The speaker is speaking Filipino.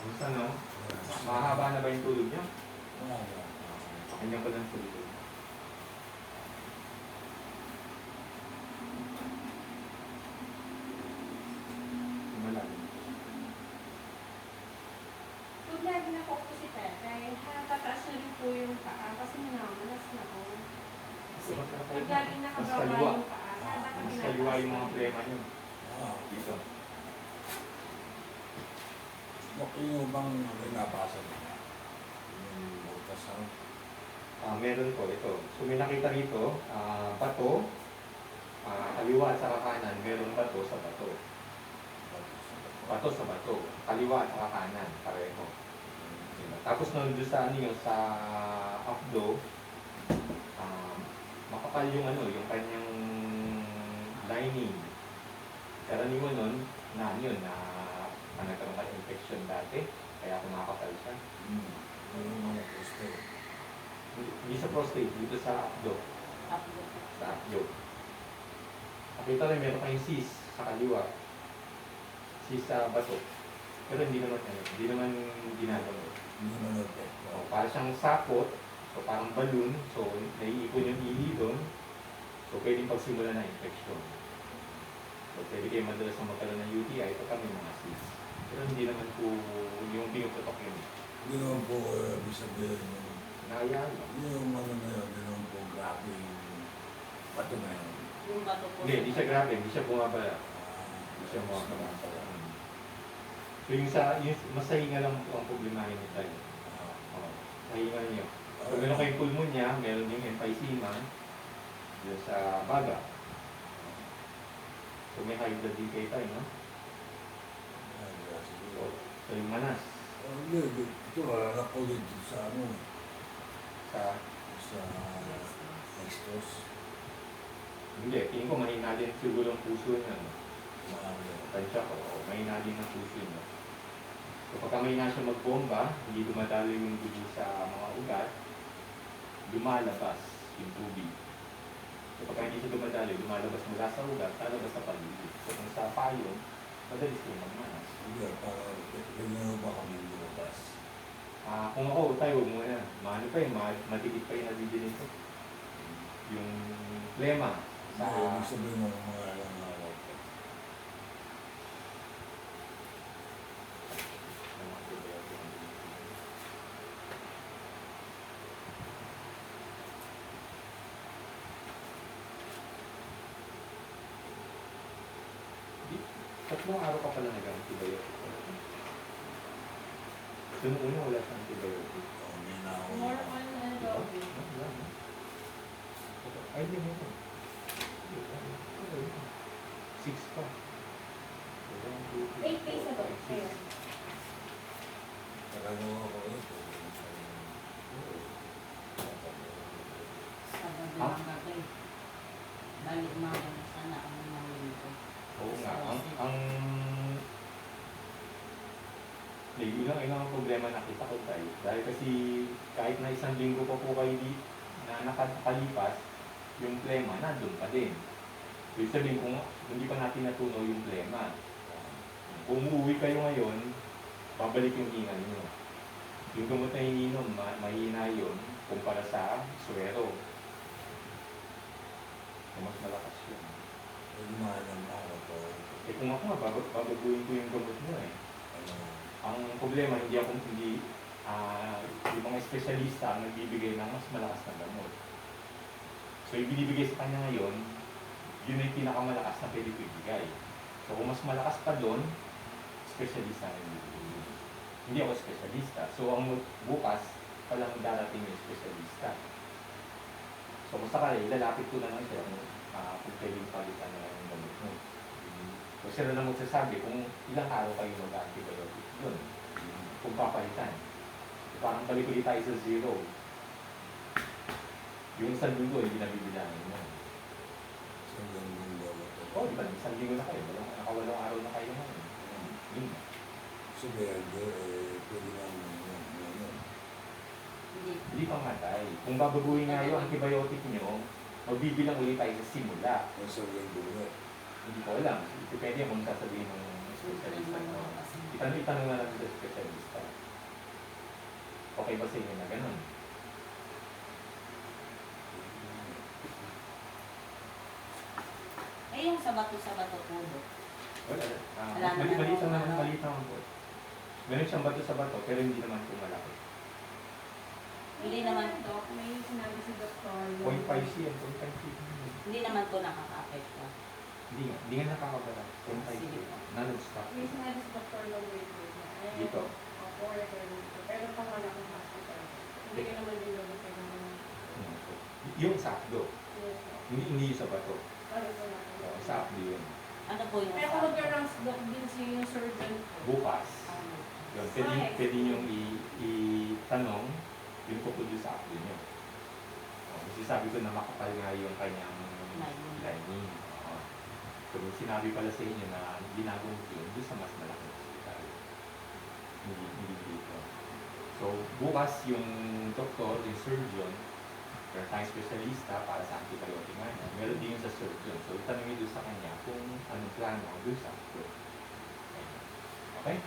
Basta no? Mahaba na ba yung tulog niyo? Wala. Ganyan ko lang tulog. Malalim. Pag lagi na po si Pepe, tataas na rin po yung paa kasi nanamalas na po. Kasi pag lagi nakababa yung paa, dapat Mas kaliwa yung mga problema niyo. Dito. Okay yung bang binabasa mo? Yung ultrasound? Meron po ito. So may nakita rito, bato, kaliwa at saka kanan, meron bato sa bato. Bato sa bato, kaliwa at saka kanan, pareho. Diba? Tapos nung doon sa ano yun, sa abdo, makapal yung ano, yung kanyang lining. Karaniwan nun, na yun, na nagkaroon ka infection dati, kaya kumakapal siya. Yung mga prostate. Hindi sa prostate, dito sa abdo. Sa abdo. Nakita rin, meron kayong cyst sa kaliwa. Cyst sa bato. Pero hindi naman ginagawa. Hindi mo nag-get. Para siyang sakot, so parang balloon, so naiipon yung ili doon, so pwedeng pagsimula na infection. So pwede kayo madalas na magkaroon ng UTI pagka may mga cyst. Pero hindi naman po yung pinuputok yun. Hindi naman po, ibig sabihin yung Nakayaan lang. yung ano na yun, hindi naman po grabe yung bato na yun. Yung bato po. Hindi siya grabe, hindi siya bumabala. Hindi siya bumabala. So yung mas sa hinga lang po ang problemahin niyo tayo. Sa hinga niyo. So meron kayong pulmonya, meron yung emphysema, dyan sa baga. So may high blood din kayo tayo, no? So yung manas, Hindi, ito anak ko dito sa ano, sa sa extos. hindi, tingin ko mahina din siguro ang puso niya, no? Maaari. Tansya ko, mahina din ang puso niya. So pagka mahina siya magbomba, hindi dumadalo yung dugo sa mga ugat, lumalabas yung tubig. So pagka hindi siya dumadalo, lumalabas mula sa ugat, lalabas sa paligid. So kung sa payo, madalis kayo magmanas. Hindi, para ganyan ba kami lumabas? Kung ako, tayo, huwag muna. Maano pa eh, matikit pa yung nabibili ko. Yung plema. Hindi, ibig sabihin ng mga nangalat. Tatlong araw ka pala nag-antibiotic. So, nung una wala sa antibiotic. Hindi na ako. More on ano daw. Ay, hindi mo. 6 pa. 8 days ago. Ayun. Karano ako ito. Sabado lang natin. Balik mga sana ang mga linggo. Oo nga. Yun ang problema nakita ko tayo. Dahil kasi kahit na isang linggo pa po kayo na nakalipas, yung plema nandun pa din. So, ibig sabihin kung hindi pa natin natunaw yung plema, kung umuwi kayo ngayon, babalik yung hinga nyo. Yung gamot na ininom, mahina yun kumpara sa suwero. So, mas malakas yun. Pwede mga ng araw ko. Eh kung ako nga, babaguhin ko yung gamot mo eh. Ang problema, hindi mga espesyalista ang nagbibigay ng mas malakas na gamot. So, yung binibigay sa kanya ngayon, yun ay pinakamalakas na pwede ko ibigay. So, kung mas malakas pa doon, espesyalista na ibibigay. Hindi ako espesyalista. So, ang bukas, palang darating yung espesyalista. So, kung sakali, lalapit ko na lang siya kung pwedeng palitan na lang yung gamot mo. So, sila na magsasabi kung ilang araw kayo mag-antibiotic yun. Kung papalitan. Parang balik ulit tayo sa zero. Yung isang linggo, hindi nabibilangin mo. Isang linggo mo ito. Oo, di ba? Isang linggo na kayo. Nakawalong araw na kayo ngayon. Yun. So, pwede namin yun. Hindi. Hindi pa matay. Kung babaguhin nga yung antibiotic nyo, magbibilang ulit tayo sa simula. Isang linggo na. Hindi ko alam. Depende kung sasabihin ng specialist. itanong na lang sa specialista. Okay ba sa inyo na ganun? Eh, yung sa bato po, Dok. Wala. Wala naman Maliit po, lang naman, ano? maliit naman po. Meron siyang bato sa bato, pero hindi naman po malaki. Hindi naman. Dok, may sinabi si Dr. 0.5 cm, 0.5 cm. Hindi naman po nakaka-apekto. Hindi nga nakakabala. 0.5 Sige cm. po. Non-stop. May sinabi si Dr. Longway po na, Dito. Opo, referring dito. Pero pang malaking hospital. Hindi ka naman din naman kayo naman. Yung sa abdo. Yes, po. Hindi yung sa bato. Sabi ko na. Sa abdo yun. Ano po yung Pero kung mag-rounds doc din si yung surgeon po. Bukas. Yun, pwede niyong itanong yung tungkol sa abdo niyo. Kasi sabi ko na makapal nga yung kanyang lining. So, sinabi pala sa inyo na ginagawin ko yun doon sa mas malaking hospital. Hindi dito. So, bukas yung doktor, yung surgeon, meron tayong specialista para sa antibiotic nga niya. Meron din yun sa surgeon. So, itanongin doon sa kanya kung anong plano doon sa abdo. Okay?